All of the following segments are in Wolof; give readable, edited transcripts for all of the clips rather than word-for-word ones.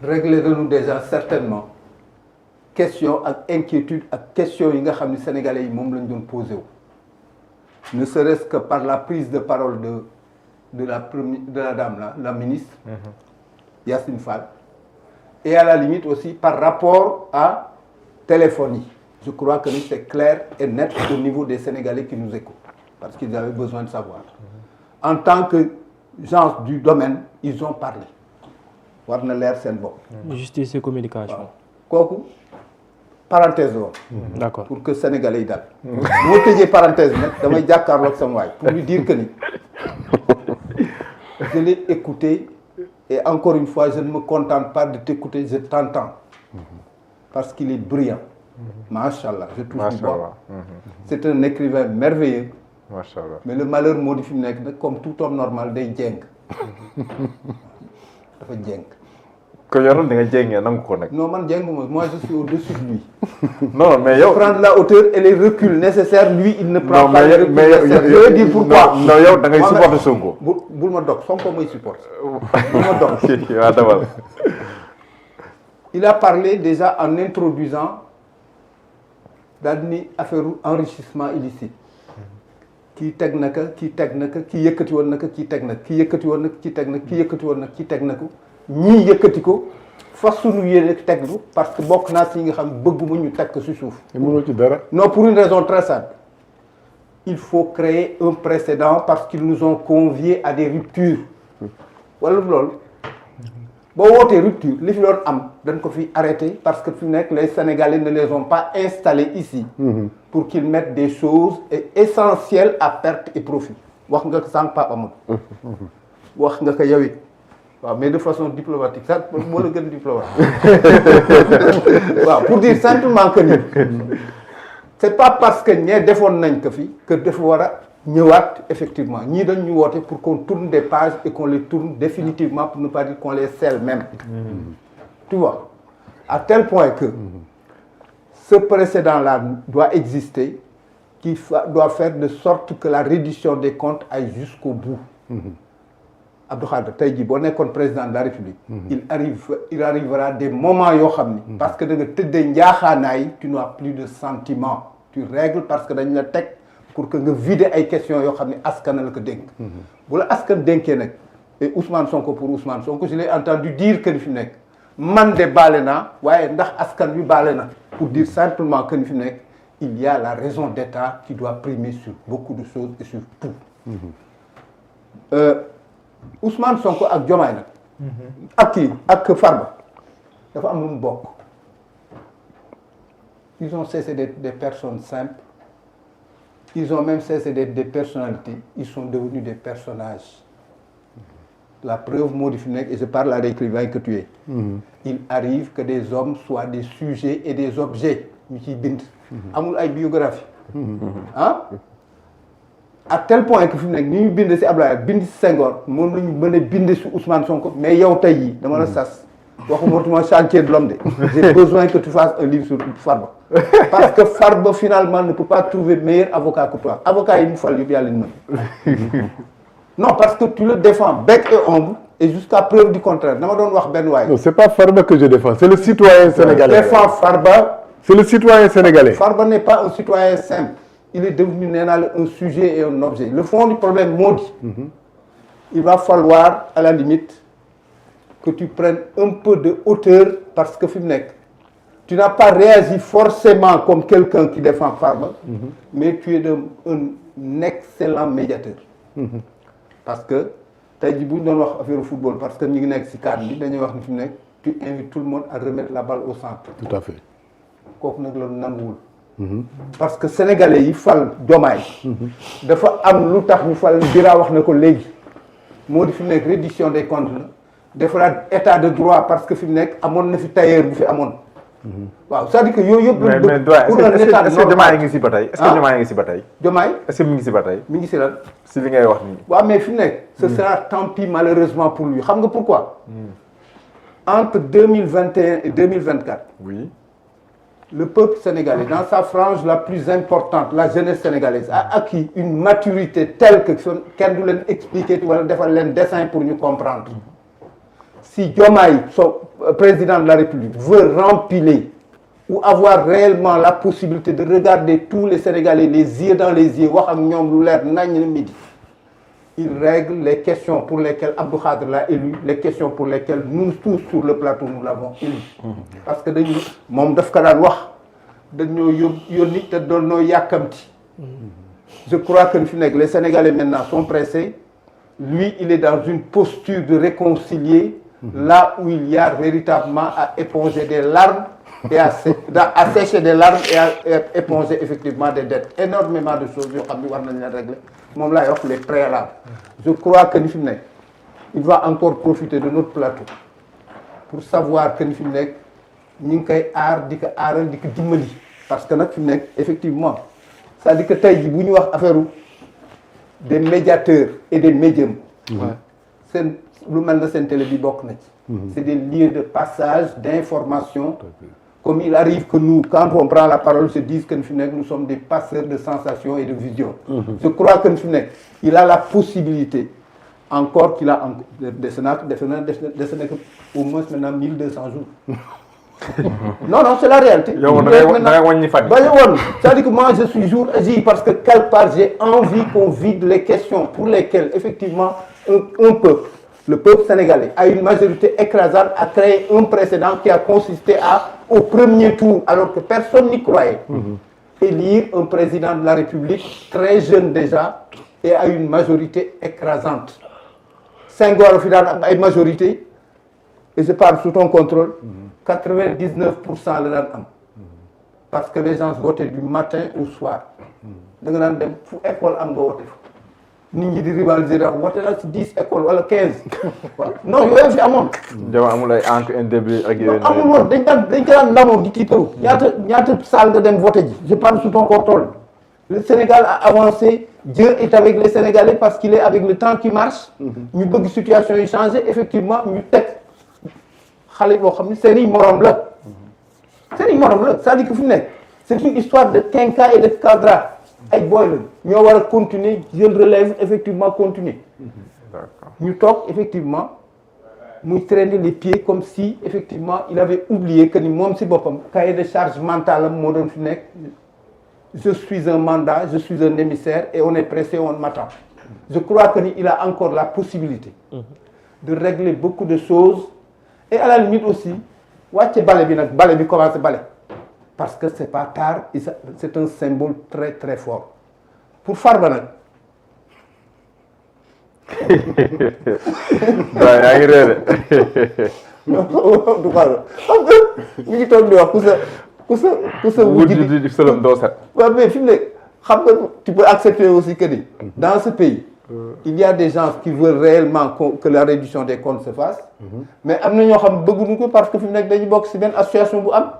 réglerons déjà certainement question ak inquiétude ak question yi nga xam ne sénégalais yi moom lañ doon posé wu ne serait-ce que par la prise de parole de la dame là la ministre Yacine Fall et à la limite aussi par rapport à téléphonie. Je crois que c'est clair et net au niveau des Sénégalais qui nous écoutent parce qu'ils avaient besoin de savoir. En tant que gens du domaine, ils ont parlé. War na leer seen bopp. Justice et communication. Kooku parenthèse woon. D'accord. Pour que Sénégalais yi dal. Bu ma tëjee parenthèse nag damay jàkkaarloog sama waay pour lui dire que ni je l'ai écouté et encore une fois je ne me contente pas de t'écouter, je t'entends parce qu'il est brillant. Machallah, je touche du bois. C'est un écrivain merveilleux. Machallah. Mais le malheur moo di fi mu nekk nag comme tout homme normal day jéng. Dafa jéng. ko yoroon di nga jéngee nangu ko nag. Non man jénguma, moi je suis au-dessus de lui. Non mais yow. Prendre la hauteur et les reculs nécessaires, lui il ne prend non, pas les reculs nécessaires. Je vais dire pourquoi. Non yow da ngay supporter Sonko. Bul ma dog Sonko mooy supporter. Bul ma dog. Waaw demal. Il a parlé déjà en introduisant daal ni affaire enrichissement illicite. Kii teg na ka kii teg na ka kii yëkkati woon na ka kii teg na kii yëkkati woon na kii teg na kii yëkkati woon na kii teg na ko ñii yëkkati ko fas suñu yéene teglu parce que bokk naa si ñi nga xam bëgguma ñu teg ko si suuf. mënoo ci dara. Non, pour une raison très simple. Il faut créer un précédent parce qu'ils nous ont conviés à des ruptures. Wala loolu boo wootee rupture li fi doon am dañ ko fi arrêté parce que fi nekk les Sénégalais ne les ont pas installés ici pour qu'ils mettent des choses essentielles à perte et profit. Wax nga ko sànq Pape Amadou. Wax nga ko yow it. Waaw mais de façon diplomatique ça moo la gën diplomate. Waaw pour dire simplement que ni c'est pas parce que ñee defoon nañ ko fi que dafa war a ñëwaat effectivement ñii dañ ñu woote pour qu'on tourne des pages et qu'on les tourne définitivement pour ne pas dire qu'on les scelle même. Tu vois, à tel point que ce précédent-là doit exister, qui doit faire de sorte que la reddition des comptes aille jusqu'au bout. Abdou Khadre tey jii boo nekkoon président de la République. il arrivera des moments yoo xam ni. parce que da nga tëddee njaaxaanaay tu n'as plus de sentiments. Tu règles parce que dañ la teg pour que nga vider ay questions yoo xam ne askan la ko dénk. bu la askan dénkee nag et Ousmane Sonko pour Ousmane Sonko je l'ai entendu dire que ni fi mu nekk man de baale naa waaye ndax askan wi baale na pour dire simplement que ni fi mu nekk il y a la raison d'État qui doit primer sur beaucoup de choses et sur tout. Ousmane Sonko ak Diomaye nag. ak kii ak Farba dafa am lu mu bokk. Ils ont cessé d'être des personnes simples. Ils ont même cessé d'être des personnalités. Ils sont devenus des personnages. La preuve moo di fi nekk et je parle à l'écrivain que tu es. Il arrive que des hommes soient des sujets et des objets ñu ciy bind. amul ay biographie. ah à tel point que fi mu nekk ni ñu bind si Abdoulaye bind si Senghor moom la ñu mën a bind si Ousmane Sonko mais yow tey jii dama la sas. waxuma chantier de l'homme de. J'ai besoin que tu fasses un livre sur Farba. Parce que Farba finalement ne peut pas trouver meilleur avocat que toi. Avocat yi mu fal yëpp yàlla ñu mën. Non parce que tu le défends bec et ongle et jusqu'à preuve du contraire dama doon wax benn waay. Non, c'est pas Farba que je défends, c'est le citoyen sénégalais. Défends Farba. C'est le citoyen sénégalais. Farba n'est pas un citoyen simple. Il est devenu nee naa la un sujet et un objet. Le fond du problème moo di. Il va falloir à la limite que tu prennes un peu de hauteur parce que fi mu nekk tu n'as pas réagi forcément comme quelqu'un qui défend Farba, mais tu es un excellent médiateur. Parce que tey jii bu ñu doon wax affaire football parce que ñu ngi nekk ci cadre bi dañuy wax ni fi mu nekk tu invites tout le monde à remettre la balle au centre. Tout à fait. Kooku nag la nanguwul. Parce que sénégalais yi fal Diomaye. dafa am lu tax ñu fal Bira wax na ko léegi moo di fi mu nekk reddition des comptes la. defaraat état de droit parce que fi mu nekk amoon na fi tailleur bu fi amoon. waaw c'est-à-dire que yooyu yëpp. mais pour un état est-ce que Diomaye ngi si ba tey. est-ce que Diomaye ngi si ba tey. Diomaye est-ce que mi ngi si ba tey. mi ngi si lan. si li ngay wax nii. waaw mais fi mu nekk. ce sera tant pis malheureusement pour lui xam nga pourquoi. entre 2021 et 2024. oui. Le peuple sénégalais dans sa frange la plus importante la jeunesse sénégalaise a acquis une maturité telle que kenn du leen expliquer wala defal leen dessin pour ñu comprendre. Si Diomaye président de la République veut rempiler ou avoir réellement la possibilité de regarder tous les Sénégalais les yeux dans les yeux wax ak ñoom lu leer nañ na midi il règle les questions pour lesquelles Abdou Khadre l'a élu les questions pour lesquelles nous tous sur le plateau nous l'avons élu parce que dañu moom daf ko daan wax dañoo yónni te doon noo yàkkamti je crois que fi nekk les Sénégalais maintenant sont pressés lui il est dans une posture de réconcilier là où il y a véritablement à éponger des larmes et à sécher des larmes et à éponger effectivement des dettes énormément de choses yoo xam ne war nañ leen régler moom laay wax les préalables je crois que ni fi mu nekk il va encore profiter de notre plateau pour savoir que ni fi mu nekk ñu ngi koy aar di ko aaral di ko dimbali parce que nag fi mu nekk effectivement c'est-à-dire que tey jii bu ñu wax affaire des médiateurs et des médiums seen lu mel na seen télé bi bokk na ci c'est des lieux de passage d'information comme il arrive que nous quand on prend la parole se disent que fi mu nekk nous sommes des passeurs de sensations et de visions je crois que fi mu nekk il a la possibilité encore qu'il a dese na au moins maintenant 1200 jours non c'est la réalité yow da ngay wàññi fan bañ a woon c'est-à-dire que moi je suis jour et jour parce que quelque part j'ai envie qu'on vide les questions pour lesquelles effectivement un peuple le peuple sénégalais a une majorité écrasante a créé un précédent qui a consisté au premier tour alors que personne n'y croyait élire un président de la République très jeune déjà et à une majorité écrasante Senghor fi daan am ay majorité et je parle sous ton contrôle 99% la daan am parce que les gens votaient du matin au soir da nga daan dem fu école am nga wote fa nit ñi di rivaliser daal wote la ci 10 écoles wala 15 non yooyu fi amoon. dama amul ay encre indélébile ak yooyu. amul woon dañ ko daan ndamoo di tiitaru ñaata salle nga dem vote ji je parle sous ton contrôle le Sénégal a avancé Dieu est avec les Sénégalais parce qu'il est avec le temps qui marche ñu bëgg situation yi changer effectivement ñu teg xale boo xam ne seeni morom la c'est-à-dire que fi mu nekk c'est une histoire de quinca et de cadra ay boy la ñoo war a continuer jël relève effectivement continuer ñu toog effectivement muy traîner les pieds comme si effectivement il avait oublié que ni moom si boppam cahier de charge mentale am moo doon fi nekk je suis un mandat je suis un émissaire et on est pressé on m'attend je crois que ni il a encore la possibilité de régler beaucoup de choses et à la limite aussi wàcce bale bi nag bale bi commencé bale parce que c'est pas tard c'est un symbole très très fort pour Farba nag waaw yaa ngi réer du Farba xam nga ñu ngi toog di wax ku sa wujj di sëlëm doo set waaw mais fi mu ne xam nga tu peux accepter aussi que ni dans ce pays il y a des gens qui veulent réellement que la réduction des comptes se fasse mais am na ñoo xam bëgguñu ko parce que fi mu nekk dañu bokk ci benn association bu am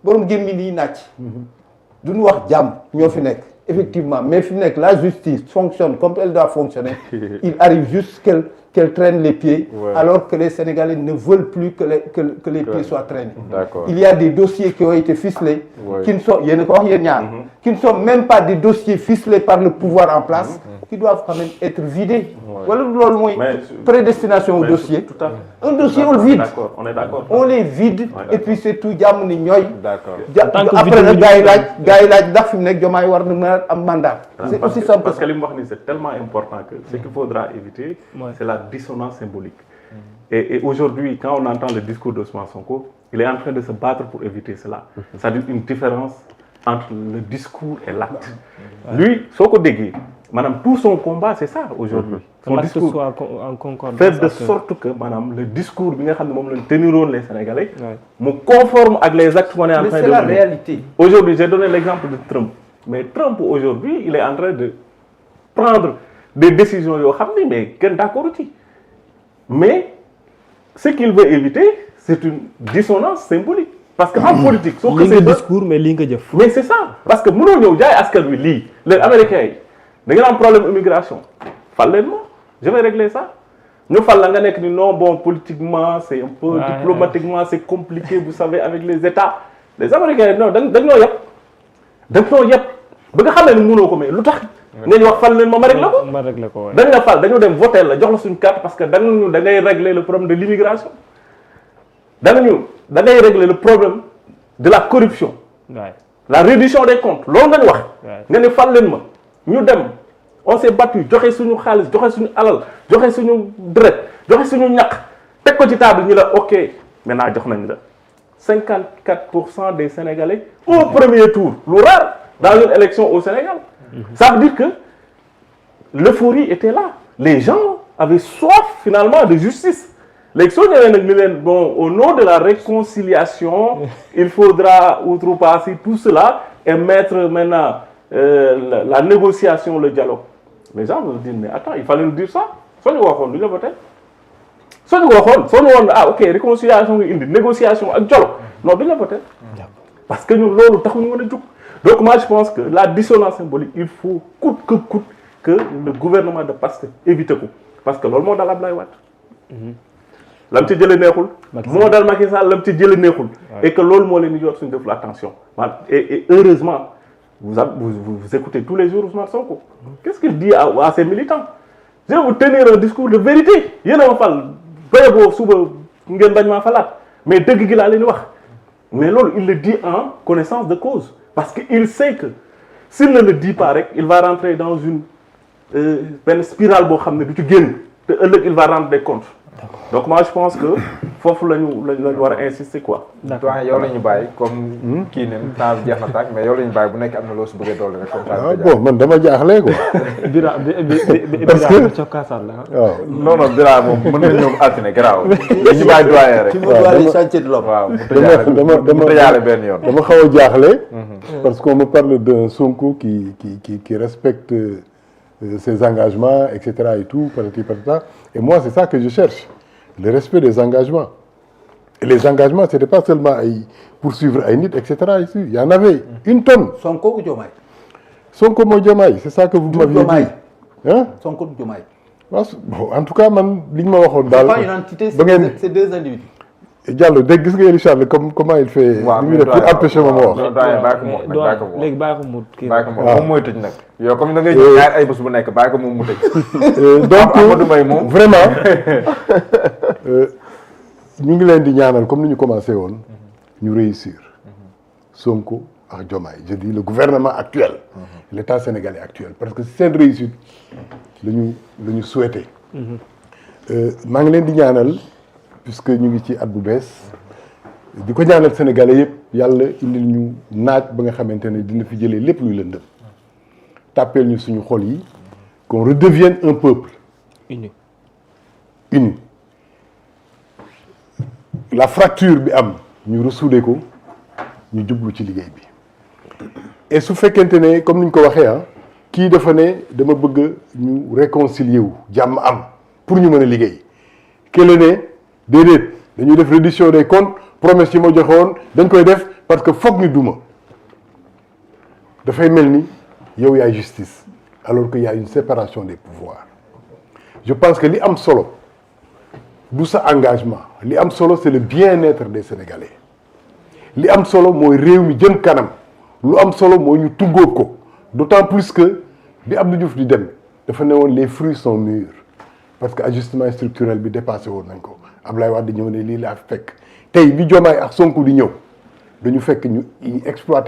borom gémmi lii nàcc duñu wax jàmm ñoo fi nekk effectivement mais fi mu nekk la justice fonctionne comme elle doit fonctionner il arrive juste qu'elle traîne les pieds alors que les Sénégalais ne veulent plus que les pieds soient traînés il y a des dossiers qui ont été ficelés qui ne sont yéen a ko wax yéen ñaar qui ne sont même pas des dossiers ficelés par le pouvoir en place qui doivent quand même être vidés wala loolu mooy prédestination au dossier tout à fait. un dossier on le vide on est d'accord on les vide et puis c'est tout jàmm ni ñooy tant que après nag gars yi laaj ndax fi mu nekk Diomaye war na mën a am mandat c'est aussi simple parce que li mu wax ni c'est tellement important que ce qu'il faudra éviter c'est la dissonance symbolique et aujourd'hui quand on entend le discours d'Ousmane Sonko il est en train de se battre pour éviter cela c'est-à-dire une différence entre le discours et l'acte lui soo ko déggee maanaam tout son combat c'est ça aujourd'hui son discours soit en concordance faire de sorte que maanaam le discours bi nga xam ne moom lañ teniroon les Sénégalais mu conforme ak les actes qu'on est en train de c'est la mener. réalité Aujourd'hui j'ai donné l'exemple de Trump mais Trump aujourd'hui il est en train de prendre des décisions yoo xam ne mais kenn d'accord ci mais ce qu'il veut éviter c'est une dissonance symbolique parce que en politique soo li nga discours mais li nga jëf mais c'est ça parce que mënoo ñëw jaay askan wi lii les Américains yi da ngeen am problème immigration fal leen ma je vais régler ça ñu fal la nga nekk ni non bon politiquement c'est un peu diplomatiquement c'est compliqué vous savez avec les États les Américains non dañ ñoo yëpp ba nga xam ne mënoo ko mais lu tax nga ñu wax fal leen ma régler ko dañ la fal dañoo dem voter la jox la suñu carte parce que da ngay régler le problème de l'immigration da ngay régler le problème de la corruption. Ouais. La reddition des comptes loolu nga ñu wax. Ouais. nga ne fal leen ma ñu dem on s'est battu joxe suñu xaalis joxe suñu alal joxe suñu deret joxe suñu ñaq teg ko ci table ñu la ok maintenant jox nañ la 54% des Sénégalais au premier tour lu rare dans une élection au Sénégal. Ça veut dire que l'euphorie était là les gens avaient soif finalement de justice. léegi soo ñëwee nag ni leen bon au nom de la réconciliation il faudra outrepasser tout cela et mettre maintenant la négociation le dialogue les gens vont dire mais attends il fallait nous dire ça soo ñu waxoon du ñu la voté soo ñu waxoon soo ñu woon ah ok réconciliation nga indi négociation ak dialogue non du ñu la voté parce que ñun loolu taxuñu mën a jug donc moi je pense que la dissonance symbolique il faut coûte que coûte que le gouvernement de Pastef évite ko parce que loolu moo dal Abdoulaye Wade lam ci jëlee neexul moo dal Macky Sall lam ci jëlee neexul et que loolu moo leen di yor suñu def la attention et heureusement vous écoutez tous les jours Ousmane Sonko qu'est-ce qu'il dit à ses militants je vais vous tenir un discours de vérité yéen a ma fal béye boo suba ngeen bañ maa falaat mais dëgg gi laa leen di wax mais loolu il le dit en connaissance de cause parce que il sait que s'il ne le dit pas rek il va rentrer dans une benn spirale boo xam ne du ci génn te ëllëg il va rendre des comptes. Donc moi je pense que foofu la ñu war a insister quoi. D'accord yow la ñu bàyyi comme kii ne temps bi jeex na tàkk mais yow la ñu bàyyi bu nekk am na loo si bëggee dolli rek comme ça. bon man dama jaaxle quoi. parce que cokkaasaat la waaw non non Bira moom mën nañu ñëw altine garaaw. ñu bàyyi doyen rek. tu me dois les chantiers de l'homme. waaw mu tëjaale benn yoon. dama xaw a jaaxle. parce qu'on me parle d'un Sonko qui respecte ses engagements et cetera et tout patati patata et moi c'est ça que je cherche le respect des engagements et les engagements c'était pas seulement ay poursuivre ay nit et cetera ici il y en avait une tonne. Sonko ou Diomaye. Sonko mooy Diomaye c'est ça que vous m'aviez dit hein. Sonko ou Diomaye. bon en tout cas man li ñu ma waxoon daal. c'est pas une entité c'est deux individus. Diallo dégg gis nga Richard comment il fait. waaw li muy def pour empêcher ma wax. léegi bàyyi ko mu kii. bàyyi ko moom mooy tëj nag. yow comme da ngay ñaar ay bés bu nekk bàyyi ko moom mu tëj. donc Amadou Mbaye moom vraiment ñu ngi leen di ñaanal comme ni ñu commencé woon ñu réussir Sonko ak Diomaye je dis le gouvernement actuel. l'état sénégalais actuel parce que seen réussite la ñu souhaité. maa ngi leen di ñaanal. puisque ñu ngi ci at bu bees di ko ñaanal sénégalais yëpp yàlla indil ñu naaj ba nga xamante ne dina fi jëlee lépp luy lëndëm tàppeel ñu suñu xol yi qu'on redevienne un peuple uni la fracture bi am ñu ressouder ko ñu jublu ci liggéey bi et su fekkente ne comme ni ñu ko waxee kii dafa ne dama bëgg ñu réconcilier wu jàmm am pour ñu mën a liggéey kële ne déedéet dañuy def reddition des comptes promesse yi ma joxoon dañ koy def parce que foog ñu duma dafay mel ni yow yaay justice alors que y a une séparation des pouvoirs je pense que li am solo du sa engagement li am solo c'est le bien-être des Sénégalais li am solo mooy réew mi jëm kanam lu am solo mooy ñu tuggóob ko d'autant plus que bi Abdou Diouf di dem dafa ne woon les fruits sont mûrs parce que ajustement structurel bi dépassé woon nañ ko Ablaye Wade di ñëw ne lii laa fekk tey bi Diomaye ak Sonko di ñëw dañu fekk ñu exploité